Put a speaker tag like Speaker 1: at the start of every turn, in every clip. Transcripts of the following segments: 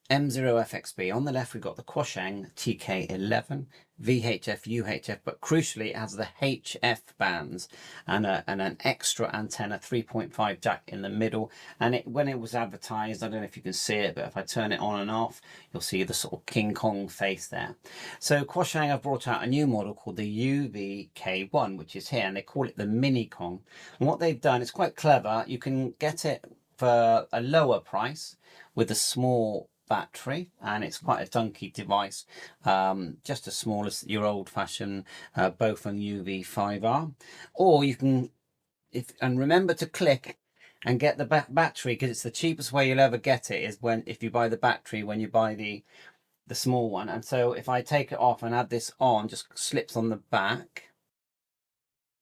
Speaker 1: M0FXB. On the left, we've got the Quansheng TK11, VHF, UHF, but crucially, it has the HF bands and an extra antenna 3.5 jack in the middle. And when it was advertised, I don't know if you can see it, but if I turn it on and off, you'll see the sort of King Kong face there. So Quansheng have brought out a new model called the UV-K1, which is here, and they call it the Mini Kong. And what they've done, it's quite clever. You can get it for a lower price with a small battery, and it's quite a dunky device, just as small as your old-fashioned Bofeng UV5R. Or you can, and remember to click and get the battery, because it's the cheapest way you'll ever get it is if you buy the battery when you buy the small one. And so if I take it off and add this on, just slips on the back,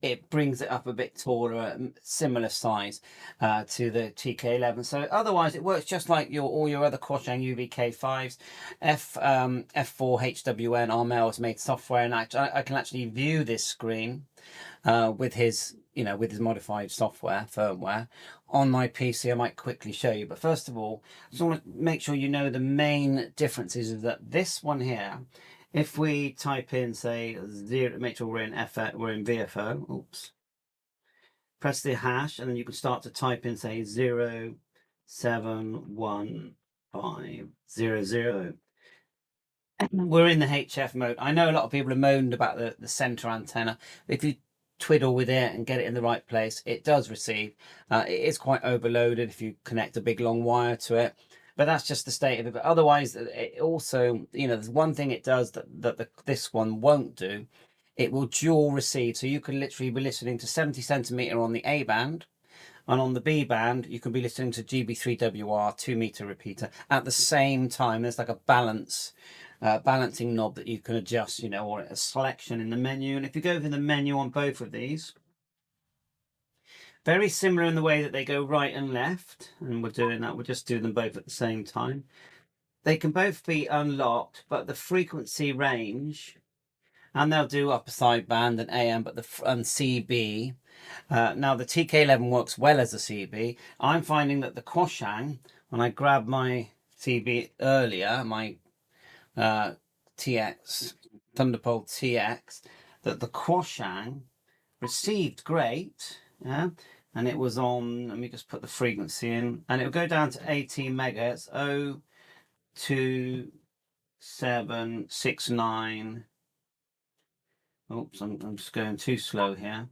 Speaker 1: it brings it up a bit taller, similar size to the TK11. So otherwise it works just like all your other Quansheng UV-K5s. F4HWN RML made software, and I can actually view this screen with his modified software firmware on my PC. I might quickly show you, but first of all, I just want to make sure you know the main differences is that this one here, if we type in, say, 0, make sure we're in VFO, oops, press the hash, and then you can start to type in, say, 07150. We're in the HF mode. I know a lot of people have moaned about the center antenna. If you twiddle with it and get it in the right place, it does receive. It is quite overloaded if you connect a big long wire to it. But that's just the state of it. But otherwise, it also, there's one thing it does that this one won't do. It will dual receive. So you can literally be listening to 70 centimeter on the A band, and on the B band, you can be listening to GB3WR 2-meter repeater at the same time. There's like a balancing knob that you can adjust, or a selection in the menu. And if you go over the menu on both of these, very similar in the way that they go right and left, and we're doing that, we'll just do them both at the same time. They can both be unlocked, but the frequency range, and they'll do upper sideband and AM, but and CB. Now the TK11 works well as a CB. I'm finding that the Quansheng, when I grabbed my CB earlier, my TX, Thunderbolt TX, that the Quansheng received great, yeah, and it was on, let me just put the frequency in, and it will go down to 18 megahertz, 02769. Oops, I'm just going too slow here.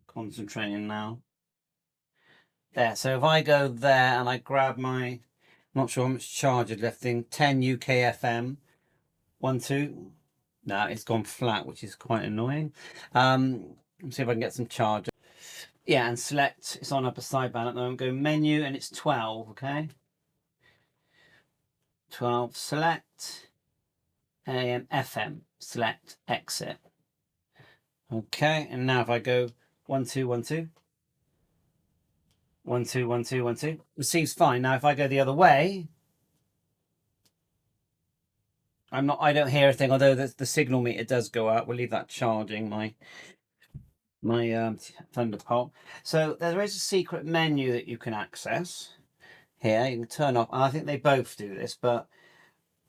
Speaker 1: Concentrating now. There, so if I go there and I grab my, I'm not sure how much charge is left in, 10 UKFM, 1, 2. No, it's gone flat, which is quite annoying. Let's see if I can get some charge. Yeah, and select, it's on upper sideband at the moment. Go menu, and it's 12, okay? 12, select, AM, FM, select, exit. Okay, and now if I go 1, 2, 1, 2. 1, 2, 1, 2, 1, 2. Receives fine. Now if I go the other way, I don't hear a thing, although the signal meter does go out. We'll leave that charging my Thunderbolt. So there is a secret menu that you can access here. You can turn off, and I think they both do this, but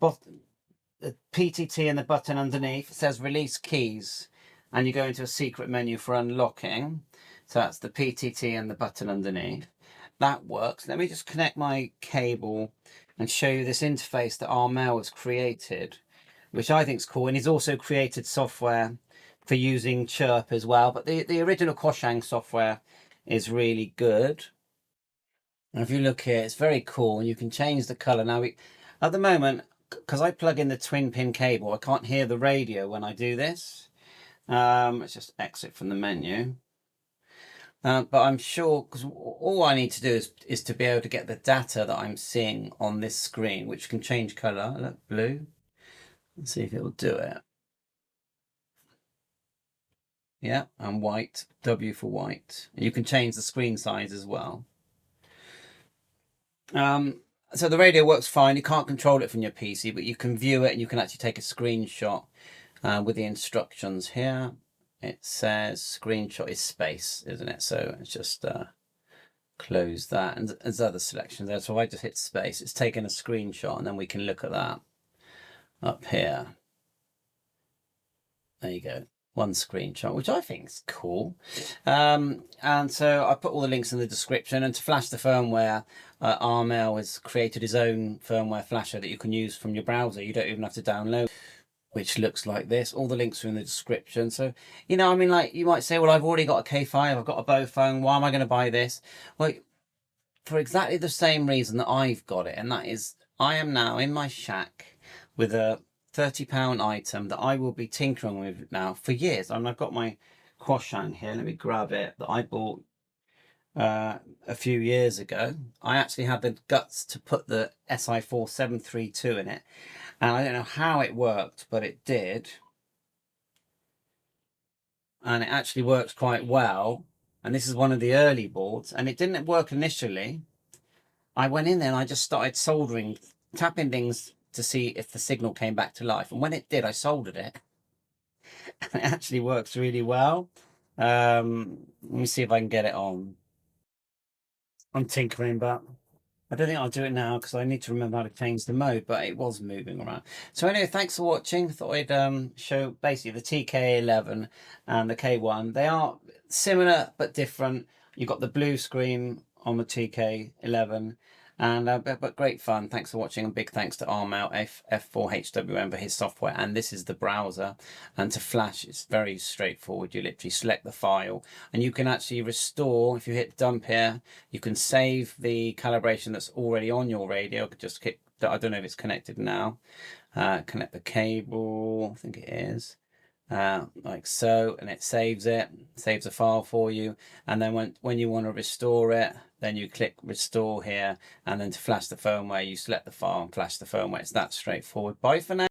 Speaker 1: the PTT and the button underneath, it says release keys, and you go into a secret menu for unlocking. So that's the PTT and the button underneath. That works. Let me just connect my cable and show you this interface that RML has created, which I think is cool. And he's also created software for using Chirp as well. But the original Quansheng software is really good. And if you look here, it's very cool, and you can change the color. Now, at the moment, because I plug in the twin pin cable, I can't hear the radio when I do this. Let's just exit from the menu. But I'm sure, because all I need to do is to be able to get the data that I'm seeing on this screen, which can change color. Look, blue. Let's see if it will do it. Yeah, and white, W for white. You can change the screen size as well. So the radio works fine. You can't control it from your PC, but you can view it, and you can actually take a screenshot with the instructions here. It says screenshot is space, isn't it? So it's just close that, and there's other selections there. So I just hit space. It's taken a screenshot, and then we can look at that up here. There you go. One screenshot, which I think is cool. And so I put all the links in the description. And to flash the firmware, Armel has created his own firmware flasher that you can use from your browser. You don't even have to download, which looks like this. All the links are in the description. So, you know, I mean, like, you might say, well, I've already got a K5, I've got a Bow phone, why am I going to buy this? Well, for exactly the same reason that I've got it, and that is I am now in my shack with a £30 item that I will be tinkering with now for years. I mean, I've got my Quansheng here. Let me grab it, that I bought a few years ago. I actually had the guts to put the SI4732 in it, and I don't know how it worked, but it did, and it actually works quite well. And this is one of the early boards, and it didn't work initially. I went in there and I just started soldering, tapping things to see if the signal came back to life. And when it did, I soldered it. And it actually works really well. Let me see if I can get it on. I'm tinkering, but I don't think I'll do it now because I need to remember how to change the mode, but it was moving around. So anyway, thanks for watching. Thought I'd show basically the TK11 and the K1. They are similar but different. You've got the blue screen on the TK11, and but great fun. Thanks for watching, and big thanks to Armel F4HWN for his software. And this is the browser, and to flash it's very straightforward. You literally select the file and you can actually restore. If you hit dump here, you can save the calibration that's already on your radio. Just hit, I don't know if it's connected now, connect the cable, I think it is, like so, and it saves a file for you. And then when you want to restore it, then you click restore here, and then to flash the firmware you select the file and flash the firmware. It's that straightforward. Bye for now.